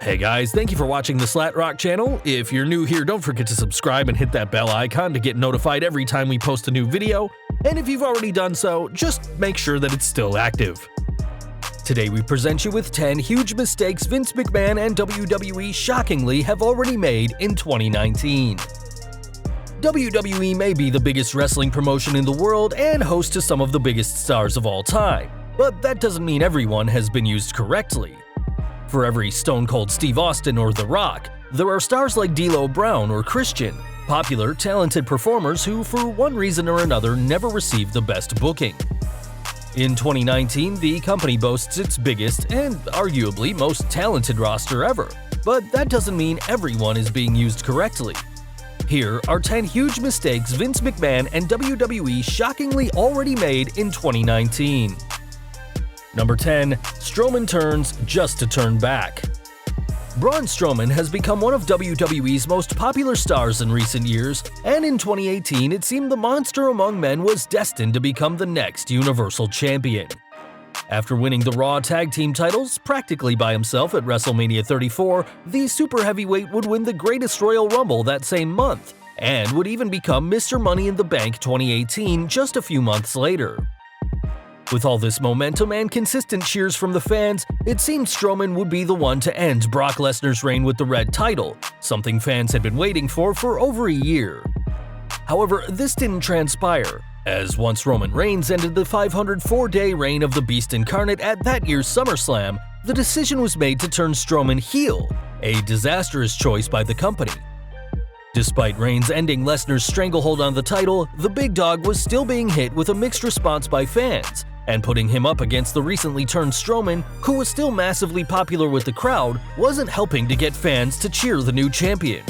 Hey guys, thank you for watching the Slat Rock channel. If you're new here, don't forget to subscribe and hit that bell icon to get notified every time we post a new video. And if you've already done so, just make sure that it's still active. Today we present you with 10 huge mistakes Vince McMahon and WWE shockingly have already made in 2019. WWE may be the biggest wrestling promotion in the world and host to some of the biggest stars of all time, but that doesn't mean everyone has been used correctly. For every Stone Cold Steve Austin or The Rock, there are stars like D'Lo Brown or Christian, popular, talented performers who, for one reason or another, never received the best booking. In 2019, the company boasts its biggest and arguably most talented roster ever, but that doesn't mean everyone is being used correctly. Here are 10 huge mistakes Vince McMahon and WWE shockingly already made in 2019. Number 10. Strowman turns just to turn back. Braun Strowman has become one of WWE's most popular stars in recent years, and in 2018 it seemed the monster among men was destined to become the next Universal Champion. After winning the Raw Tag Team titles practically by himself at WrestleMania 34, the Super Heavyweight would win the Greatest Royal Rumble that same month, and would even become Mr. Money in the Bank 2018 just a few months later. With all this momentum and consistent cheers from the fans, it seemed Strowman would be the one to end Brock Lesnar's reign with the red title, something fans had been waiting for over a year. However, this didn't transpire, as once Roman Reigns ended the 504-day reign of the Beast Incarnate at that year's SummerSlam, the decision was made to turn Strowman heel, a disastrous choice by the company. Despite Reigns ending Lesnar's stranglehold on the title, the big dog was still being hit with a mixed response by fans, and putting him up against the recently turned Strowman, who was still massively popular with the crowd, wasn't helping to get fans to cheer the new champion.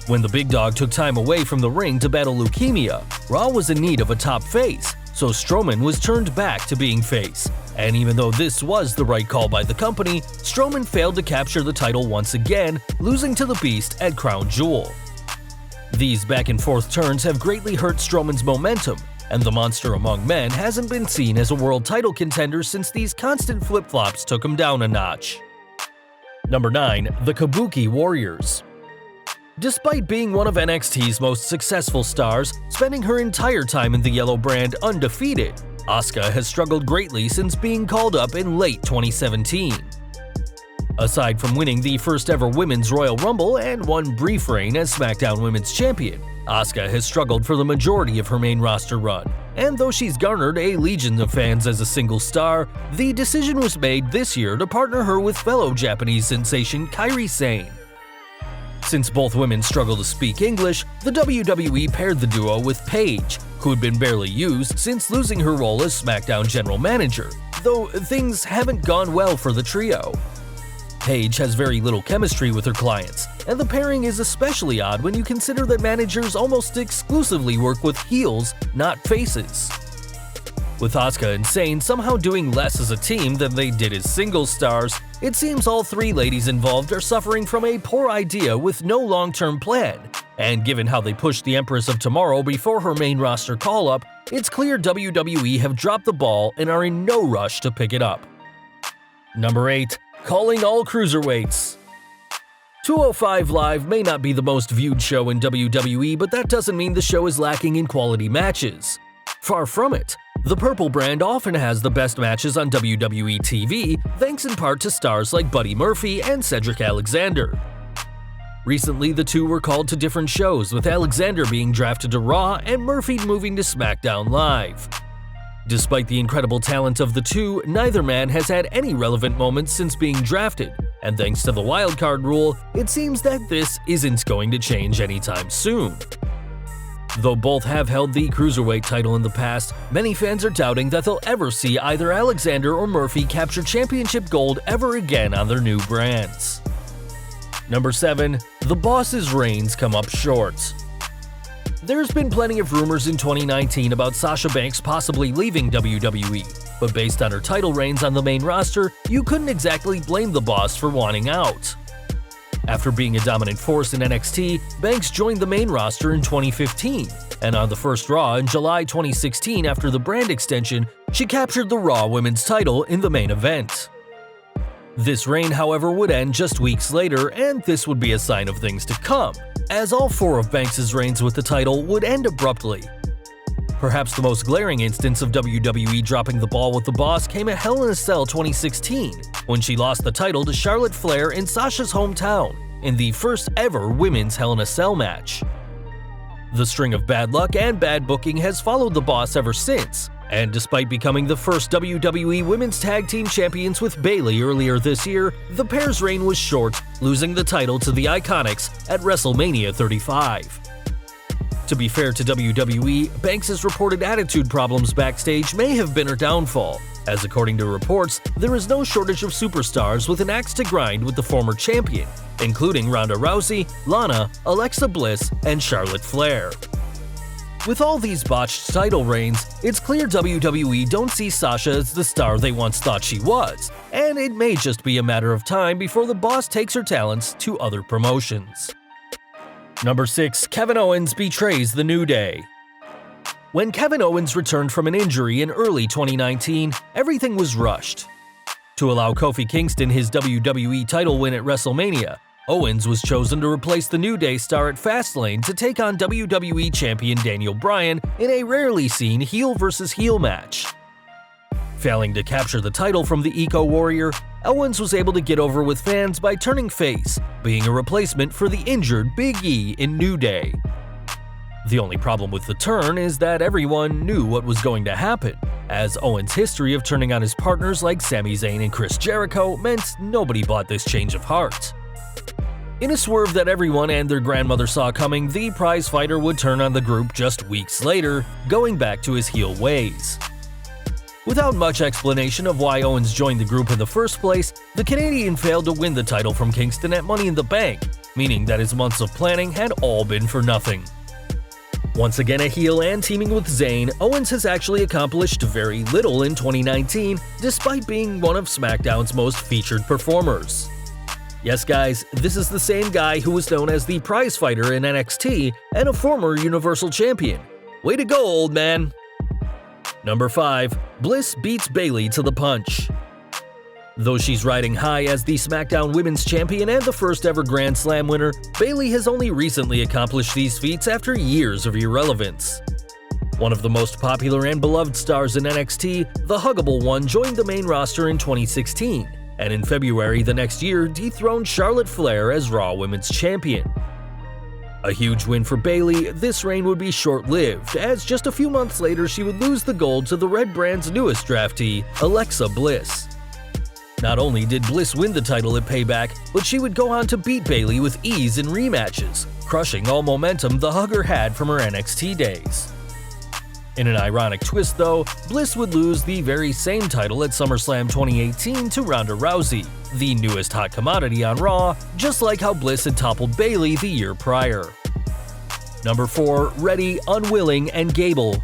When the big dog took time away from the ring to battle leukemia, Raw was in need of a top face, so Strowman was turned back to being face. And even though this was the right call by the company, Strowman failed to capture the title once again, losing to the Beast at Crown Jewel. These back-and-forth turns have greatly hurt Strowman's momentum, and the monster among men hasn't been seen as a world title contender since these constant flip-flops took him down a notch. Number 9. The Kabuki Warriors. Despite being one of NXT's most successful stars, spending her entire time in the yellow brand undefeated, Asuka has struggled greatly since being called up in late 2017. Aside from winning the first ever Women's Royal Rumble and one brief reign as SmackDown Women's Champion, Asuka has struggled for the majority of her main roster run, and though she's garnered a legion of fans as a single star, the decision was made this year to partner her with fellow Japanese sensation Kairi Sane. Since both women struggle to speak English, the WWE paired the duo with Paige, who had been barely used since losing her role as SmackDown General Manager, though things haven't gone well for the trio. Paige has very little chemistry with her clients, and the pairing is especially odd when you consider that managers almost exclusively work with heels, not faces. With Asuka and Sane somehow doing less as a team than they did as single stars, it seems all three ladies involved are suffering from a poor idea with no long-term plan, and given how they pushed the Empress of Tomorrow before her main roster call-up, it's clear WWE have dropped the ball and are in no rush to pick it up. Number 8. Calling All Cruiserweights. 205 Live may not be the most viewed show in WWE, but that doesn't mean the show is lacking in quality matches. Far from it. The Purple brand often has the best matches on WWE TV, thanks in part to stars like Buddy Murphy and Cedric Alexander. Recently, the two were called to different shows, with Alexander being drafted to Raw and Murphy moving to SmackDown Live. Despite the incredible talent of the two, neither man has had any relevant moments since being drafted, and thanks to the wildcard rule, it seems that this isn't going to change anytime soon. Though both have held the Cruiserweight title in the past, many fans are doubting that they'll ever see either Alexander or Murphy capture championship gold ever again on their new brands. Number 7. The Boss's reigns come up short. There's been plenty of rumors in 2019 about Sasha Banks possibly leaving WWE, but based on her title reigns on the main roster, you couldn't exactly blame the Boss for wanting out. After being a dominant force in NXT, Banks joined the main roster in 2015, and on the first Raw in July 2016 after the brand extension, she captured the Raw Women's title in the main event. This reign, however, would end just weeks later, and this would be a sign of things to come, as all 4 of Banks' reigns with the title would end abruptly. Perhaps the most glaring instance of WWE dropping the ball with the boss came at Hell in a Cell 2016, when she lost the title to Charlotte Flair in Sasha's hometown in the first ever women's Hell in a Cell match. The string of bad luck and bad booking has followed the boss ever since, and despite becoming the first WWE Women's Tag Team Champions with Bayley earlier this year, the pair's reign was short, losing the title to the Iconics at WrestleMania 35. To be fair to WWE, Banks' reported attitude problems backstage may have been her downfall, as according to reports, there is no shortage of superstars with an axe to grind with the former champion, including Ronda Rousey, Lana, Alexa Bliss, and Charlotte Flair. With all these botched title reigns, it's clear WWE don't see Sasha as the star they once thought she was, and it may just be a matter of time before the boss takes her talents to other promotions. Number 6. Kevin Owens betrays the New Day. When Kevin Owens returned from an injury in early 2019, everything was rushed. To allow Kofi Kingston his WWE title win at WrestleMania, Owens was chosen to replace the New Day star at Fastlane to take on WWE Champion Daniel Bryan in a rarely seen heel versus heel match. Failing to capture the title from the Eco Warrior, Owens was able to get over with fans by turning face, being a replacement for the injured Big E in New Day. The only problem with the turn is that everyone knew what was going to happen, as Owens' history of turning on his partners like Sami Zayn and Chris Jericho meant nobody bought this change of heart. In a swerve that everyone and their grandmother saw coming, the prize fighter would turn on the group just weeks later, going back to his heel ways. Without much explanation of why Owens joined the group in the first place, the Canadian failed to win the title from Kingston at Money in the Bank, meaning that his months of planning had all been for nothing. Once again a heel and teaming with Zayn, Owens has actually accomplished very little in 2019, despite being one of SmackDown's most featured performers. Yes guys, this is the same guy who was known as the prize fighter in NXT and a former Universal Champion. Way to go, old man! Number 5. Bliss beats Bayley to the punch. Though she's riding high as the SmackDown Women's Champion and the first ever Grand Slam winner, Bayley has only recently accomplished these feats after years of irrelevance. One of the most popular and beloved stars in NXT, the Huggable One joined the main roster in 2016, and in February the next year dethroned Charlotte Flair as Raw Women's Champion. A huge win for Bayley, this reign would be short-lived, as just a few months later she would lose the gold to the Red Brand's newest draftee, Alexa Bliss. Not only did Bliss win the title at Payback, but she would go on to beat Bayley with ease in rematches, crushing all momentum the Hugger had from her NXT days. In an ironic twist though, Bliss would lose the very same title at SummerSlam 2018 to Ronda Rousey, the newest hot commodity on Raw, just like how Bliss had toppled Bayley the year prior. Number 4. Ready, Unwilling, and Gabel.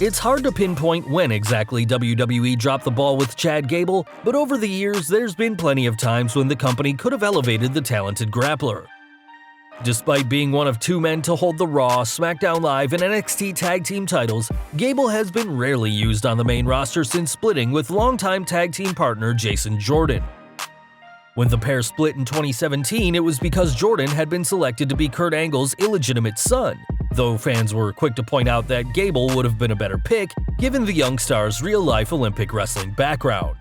It's hard to pinpoint when exactly WWE dropped the ball with Chad Gable, but over the years there's been plenty of times when the company could have elevated the talented grappler. Despite being one of 2 men to hold the Raw, SmackDown Live, and NXT Tag Team titles, Gable has been rarely used on the main roster since splitting with longtime tag team partner Jason Jordan. When the pair split in 2017, it was because Jordan had been selected to be Kurt Angle's illegitimate son, though fans were quick to point out that Gable would have been a better pick given the young star's real-life Olympic wrestling background.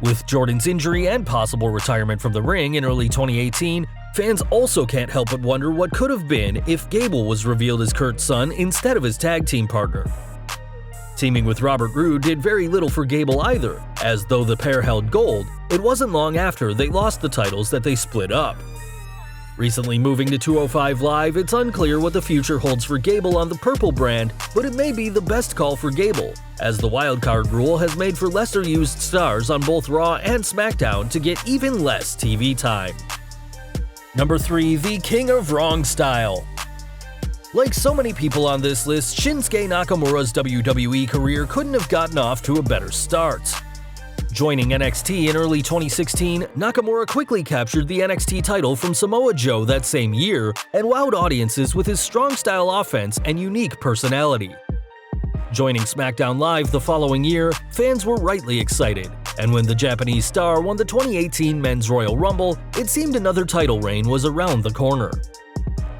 With Jordan's injury and possible retirement from the ring in early 2018, fans also can't help but wonder what could have been if Gable was revealed as Kurt's son instead of his tag team partner. Teaming with Robert Roode did very little for Gable either, as though the pair held gold, it wasn't long after they lost the titles that they split up. Recently moving to 205 Live, it's unclear what the future holds for Gable on the Purple brand, but it may be the best call for Gable, as the wildcard rule has made for lesser-used stars on both Raw and SmackDown to get even less TV time. Number 3. The King of Wrong Style. Like so many people on this list, Shinsuke Nakamura's WWE career couldn't have gotten off to a better start. Joining NXT in early 2016, Nakamura quickly captured the NXT title from Samoa Joe that same year and wowed audiences with his strong style offense and unique personality. Joining SmackDown Live the following year, fans were rightly excited, And when the Japanese star won the 2018 Men's Royal Rumble, it seemed another title reign was around the corner.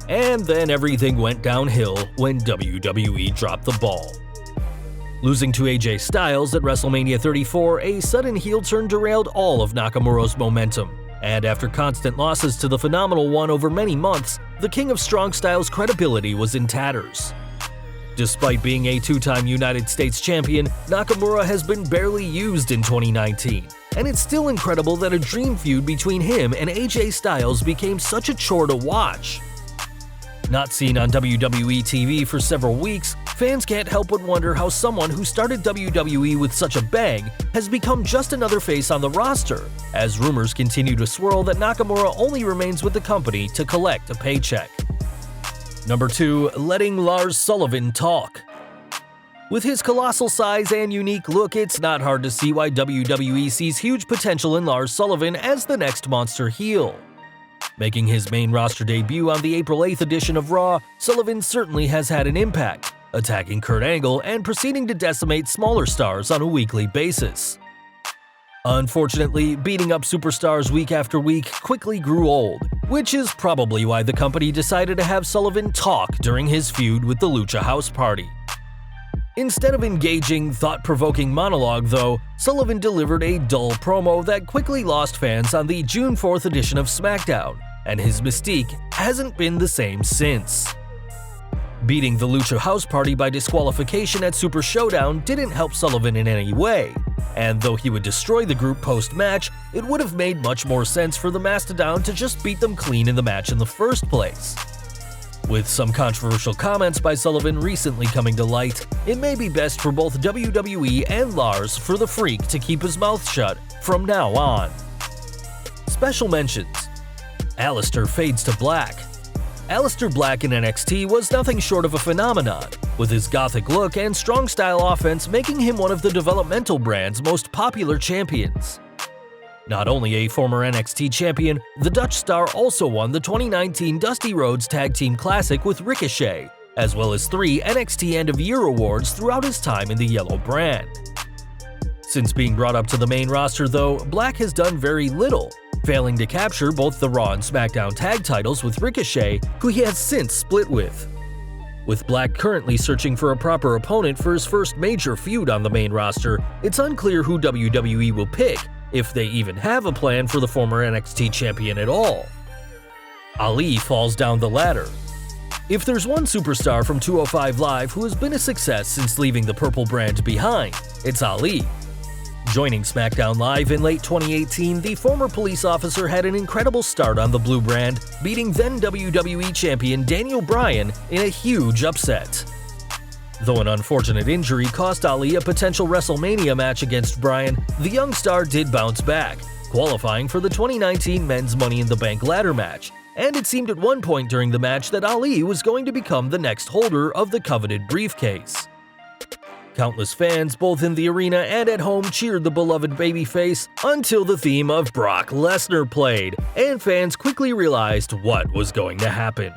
And then everything went downhill when WWE dropped the ball. Losing to AJ Styles at WrestleMania 34, a sudden heel turn derailed all of Nakamura's momentum. And after constant losses to the Phenomenal One over many months, the King of Strong Style's credibility was in tatters. Despite being a two-time United States champion, Nakamura has been barely used in 2019. And it's still incredible that a dream feud between him and AJ Styles became such a chore to watch. Not seen on WWE TV for several weeks, fans can't help but wonder how someone who started WWE with such a bang has become just another face on the roster, as rumors continue to swirl that Nakamura only remains with the company to collect a paycheck. Number 2. Letting Lars Sullivan talk. With his colossal size and unique look, it's not hard to see why WWE sees huge potential in Lars Sullivan as the next monster heel. Making his main roster debut on the April 8th edition of Raw, Sullivan certainly has had an impact, attacking Kurt Angle and proceeding to decimate smaller stars on a weekly basis. Unfortunately, beating up superstars week after week quickly grew old, which is probably why the company decided to have Sullivan talk during his feud with the Lucha House Party. Instead of engaging, thought-provoking monologue, though, Sullivan delivered a dull promo that quickly lost fans on the June 4th edition of SmackDown, and his mystique hasn't been the same since. Beating the Lucha House Party by disqualification at Super Showdown didn't help Sullivan in any way, and though he would destroy the group post-match, it would have made much more sense for the Mastodon to just beat them clean in the match in the first place. With some controversial comments by Sullivan recently coming to light, it may be best for both WWE and Lars for the Freak to keep his mouth shut from now on. Special mentions: Alistair fades to black. Alistair Black in NXT was nothing short of a phenomenon, with his gothic look and strong style offense making him one of the developmental brand's most popular champions. Not only a former NXT champion, the Dutch star also won the 2019 Dusty Rhodes Tag Team Classic with Ricochet, as well as 3 NXT End of Year awards throughout his time in the Yellow brand. Since being brought up to the main roster, though, Black has done very little, failing to capture both the Raw and SmackDown tag titles with Ricochet, who he has since split with. With Black currently searching for a proper opponent for his first major feud on the main roster, it's unclear who WWE will pick, if they even have a plan for the former NXT champion at all. Ali falls down the ladder. If there's one superstar from 205 Live who has been a success since leaving the purple brand behind, it's Ali. Joining SmackDown Live in late 2018, the former police officer had an incredible start on the blue brand, beating then WWE champion Daniel Bryan in a huge upset. Though an unfortunate injury cost Ali a potential WrestleMania match against Bryan, the young star did bounce back, qualifying for the 2019 Men's Money in the Bank ladder match, and it seemed at one point during the match that Ali was going to become the next holder of the coveted briefcase. Countless fans, both in the arena and at home, cheered the beloved babyface until the theme of Brock Lesnar played, and fans quickly realized what was going to happen.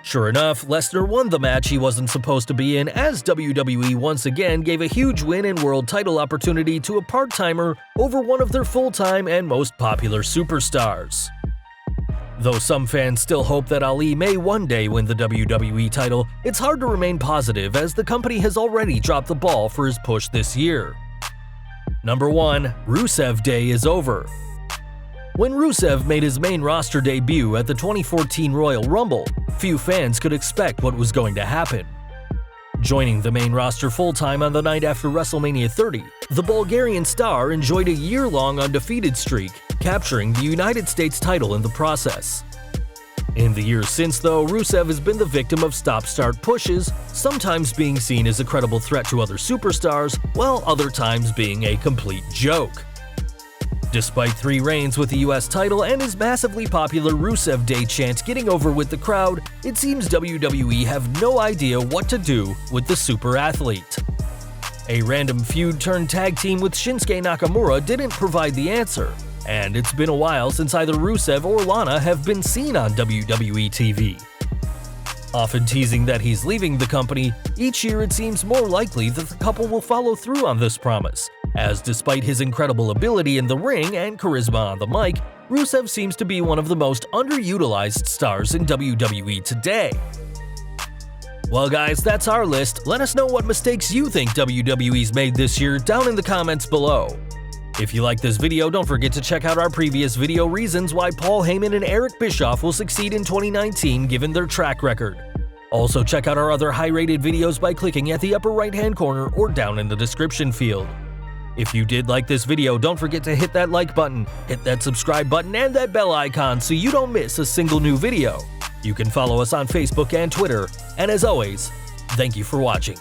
Sure enough, Lesnar won the match he wasn't supposed to be in, as WWE once again gave a huge win and world title opportunity to a part-timer over one of their full-time and most popular superstars. Though some fans still hope that Ali may one day win the WWE title, it's hard to remain positive as the company has already dropped the ball for his push this year. Number 1. Rusev Day Is Over. When Rusev made his main roster debut at the 2014 Royal Rumble, few fans could expect what was going to happen. Joining the main roster full-time on the night after WrestleMania 30, the Bulgarian star enjoyed a year-long undefeated streak, capturing the United States title in the process. In the years since, though, Rusev has been the victim of stop-start pushes, sometimes being seen as a credible threat to other superstars, while other times being a complete joke. Despite 3 reigns with the US title and his massively popular Rusev Day chant getting over with the crowd, it seems WWE have no idea what to do with the super athlete. A random feud turned tag team with Shinsuke Nakamura didn't provide the answer, and it's been a while since either Rusev or Lana have been seen on WWE TV. Often teasing that he's leaving the company, each year it seems more likely that the couple will follow through on this promise, as despite his incredible ability in the ring and charisma on the mic, Rusev seems to be one of the most underutilized stars in WWE today. Well guys, that's our list. Let us know what mistakes you think WWE's made this year down in the comments below. If you like this video, don't forget to check out our previous video reasons why Paul Heyman and Eric Bischoff will succeed in 2019 given their track record. Also check out our other high-rated videos by clicking at the upper right-hand corner or down in the description field. If you did like this video, don't forget to hit that like button, hit that subscribe button, and that bell icon so you don't miss a single new video. You can follow us on Facebook and Twitter, and as always, thank you for watching.